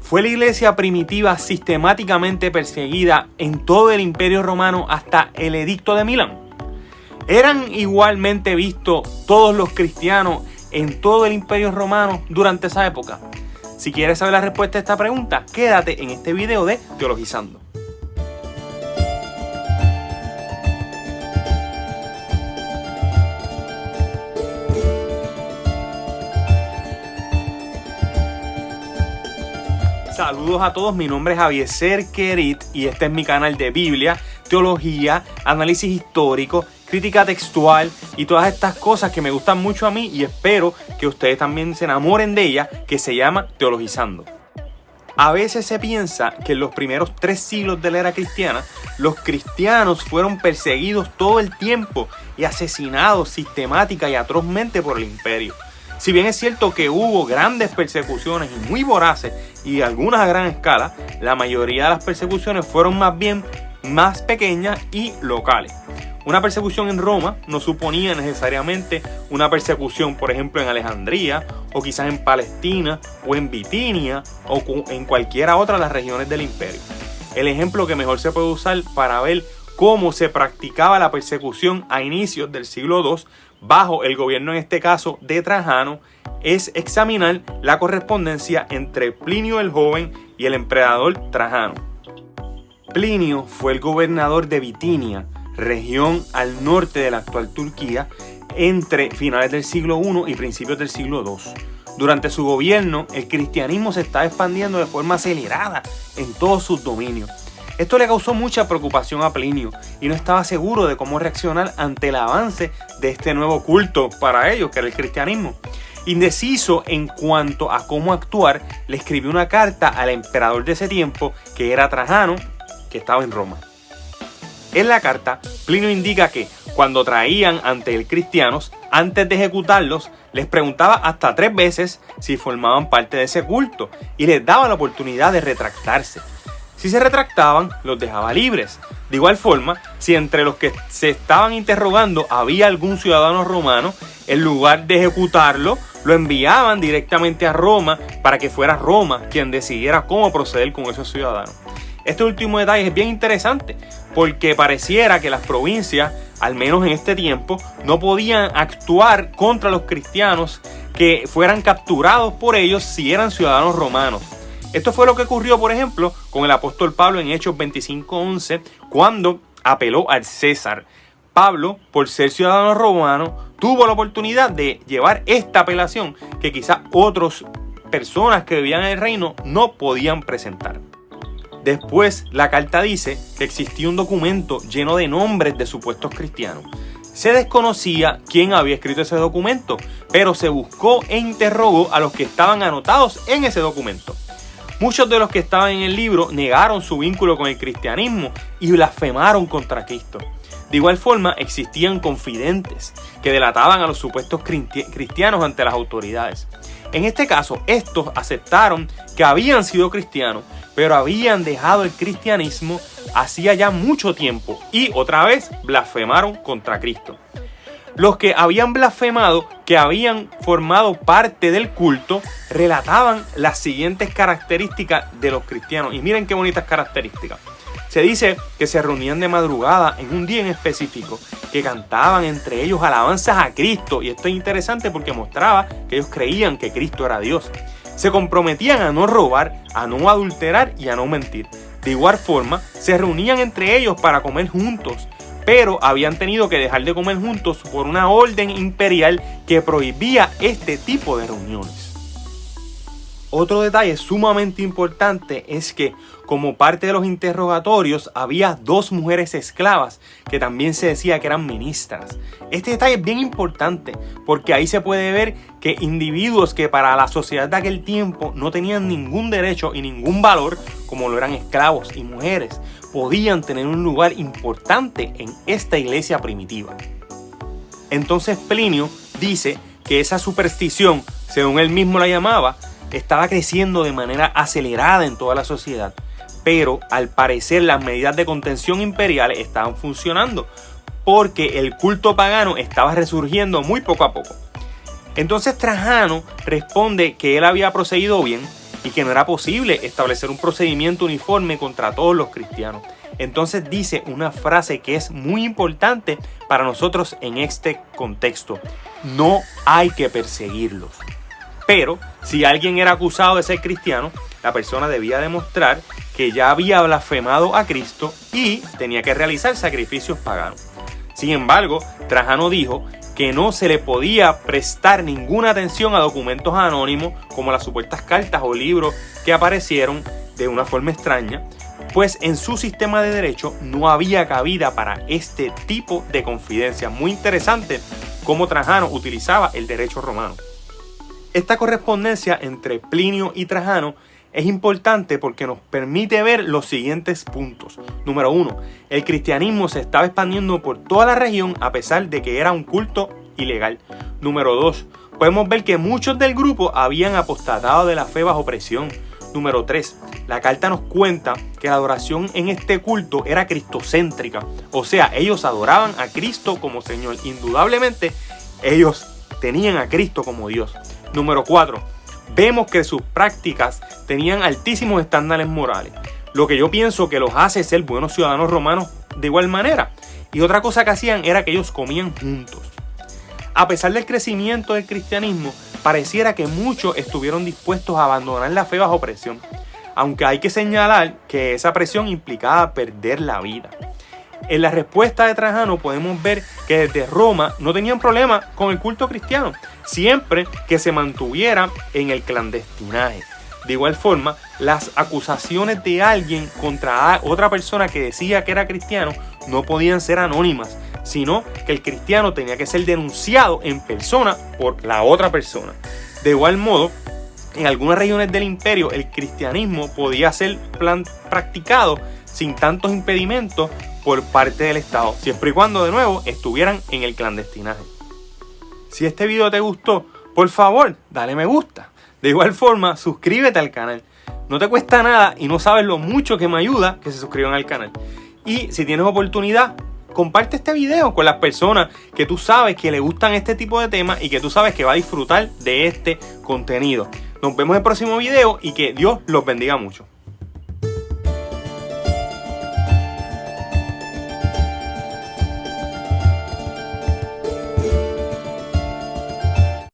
Fue la iglesia primitiva sistemáticamente perseguida en todo el Imperio Romano hasta el Edicto de Milán. ¿Eran igualmente vistos todos los cristianos en todo el Imperio Romano durante esa época? Si quieres saber la respuesta a esta pregunta, quédate en este video de Teologizando. Saludos a todos, mi nombre es Javier Querit y este es mi canal de Biblia, teología, análisis histórico, crítica textual y todas estas cosas que me gustan mucho a mí y espero que ustedes también se enamoren de ella, que se llama Teologizando. A veces se piensa que en los primeros 3 siglos de la era cristiana, los cristianos fueron perseguidos todo el tiempo y asesinados sistemática y atrozmente por el imperio. Si bien es cierto que hubo grandes persecuciones y muy voraces y algunas a gran escala, la mayoría de las persecuciones fueron más pequeñas y locales. Una persecución en Roma no suponía necesariamente una persecución, por ejemplo, en Alejandría, o quizás en Palestina, o en Bitinia, o en cualquiera otra de las regiones del imperio. El ejemplo que mejor se puede usar para ver cómo se practicaba la persecución a inicios del siglo II, bajo el gobierno en este caso de Trajano, es examinar la correspondencia entre Plinio el Joven y el emperador Trajano. Plinio fue el gobernador de Bitinia, región al norte de la actual Turquía, entre finales del siglo I y principios del siglo II. Durante su gobierno, el cristianismo se estaba expandiendo de forma acelerada en todos sus dominios. Esto le causó mucha preocupación a Plinio y no estaba seguro de cómo reaccionar ante el avance de este nuevo culto para ellos, que era el cristianismo. Indeciso en cuanto a cómo actuar, le escribió una carta al emperador de ese tiempo, que era Trajano, que estaba en Roma. En la carta, Plinio indica que cuando traían ante él cristianos, antes de ejecutarlos, les preguntaba hasta 3 veces si formaban parte de ese culto y les daba la oportunidad de retractarse. Si se retractaban, los dejaba libres. De igual forma, si entre los que se estaban interrogando había algún ciudadano romano, en lugar de ejecutarlo, lo enviaban directamente a Roma para que fuera Roma quien decidiera cómo proceder con esos ciudadanos. Este último detalle es bien interesante porque pareciera que las provincias, al menos en este tiempo, no podían actuar contra los cristianos que fueran capturados por ellos si eran ciudadanos romanos. Esto fue lo que ocurrió, por ejemplo, con el apóstol Pablo en Hechos 25:11, cuando apeló al César. Pablo, por ser ciudadano romano, tuvo la oportunidad de llevar esta apelación que quizás otras personas que vivían en el reino no podían presentar. Después, la carta dice que existía un documento lleno de nombres de supuestos cristianos. Se desconocía quién había escrito ese documento, pero se buscó e interrogó a los que estaban anotados en ese documento. Muchos de los que estaban en el libro negaron su vínculo con el cristianismo y blasfemaron contra Cristo. De igual forma, existían confidentes que delataban a los supuestos cristianos ante las autoridades. En este caso, estos aceptaron que habían sido cristianos, pero habían dejado el cristianismo hacía ya mucho tiempo y otra vez blasfemaron contra Cristo. Los que habían blasfemado, que habían formado parte del culto, relataban las siguientes características de los cristianos. Y miren qué bonitas características. Se dice que se reunían de madrugada en un día en específico, que cantaban entre ellos alabanzas a Cristo. Y esto es interesante porque mostraba que ellos creían que Cristo era Dios. Se comprometían a no robar, a no adulterar y a no mentir. De igual forma, se reunían entre ellos para comer juntos, pero habían tenido que dejar de comer juntos por una orden imperial que prohibía este tipo de reuniones. Otro detalle sumamente importante es que, como parte de los interrogatorios, había 2 mujeres esclavas que también se decía que eran ministras. Este detalle es bien importante porque ahí se puede ver que individuos que para la sociedad de aquel tiempo no tenían ningún derecho y ningún valor, como lo eran esclavos y mujeres, podían tener un lugar importante en esta iglesia primitiva. Entonces Plinio dice que esa superstición, según él mismo la llamaba, estaba creciendo de manera acelerada en toda la sociedad, pero al parecer las medidas de contención imperiales estaban funcionando porque el culto pagano estaba resurgiendo muy poco a poco. Entonces Trajano responde que él había procedido bien y que no era posible establecer un procedimiento uniforme contra todos los cristianos. Entonces dice una frase que es muy importante para nosotros en este contexto: no hay que perseguirlos. Pero si alguien era acusado de ser cristiano, la persona debía demostrar que ya había blasfemado a Cristo y tenía que realizar sacrificios paganos. Sin embargo, Trajano dijo que no se le podía prestar ninguna atención a documentos anónimos como las supuestas cartas o libros que aparecieron de una forma extraña, pues en su sistema de derecho no había cabida para este tipo de confidencia. Muy interesante cómo Trajano utilizaba el derecho romano. Esta correspondencia entre Plinio y Trajano es importante porque nos permite ver los siguientes puntos. Número 1. El cristianismo se estaba expandiendo por toda la región a pesar de que era un culto ilegal. Número 2. Podemos ver que muchos del grupo habían apostatado de la fe bajo presión. Número 3. La carta nos cuenta que la adoración en este culto era cristocéntrica. O sea, ellos adoraban a Cristo como Señor. Indudablemente, ellos tenían a Cristo como Dios. Número 4. Vemos que sus prácticas tenían altísimos estándares morales, lo que yo pienso que los hace ser buenos ciudadanos romanos de igual manera. Y otra cosa que hacían era que ellos comían juntos. A pesar del crecimiento del cristianismo, pareciera que muchos estuvieron dispuestos a abandonar la fe bajo presión, aunque hay que señalar que esa presión implicaba perder la vida. En la respuesta de Trajano podemos ver que desde Roma no tenían problema con el culto cristiano, siempre que se mantuviera en el clandestinaje. De igual forma, las acusaciones de alguien contra otra persona que decía que era cristiano no podían ser anónimas, sino que el cristiano tenía que ser denunciado en persona por la otra persona. De igual modo, en algunas regiones del imperio el cristianismo podía ser practicado sin tantos impedimentos por parte del Estado, siempre y cuando de nuevo estuvieran en el clandestinaje. Si este video te gustó, por favor, dale me gusta. De igual forma, suscríbete al canal. No te cuesta nada y no sabes lo mucho que me ayuda que se suscriban al canal. Y si tienes oportunidad, comparte este video con las personas que tú sabes que le gustan este tipo de temas y que tú sabes que va a disfrutar de este contenido. Nos vemos en el próximo video y que Dios los bendiga mucho.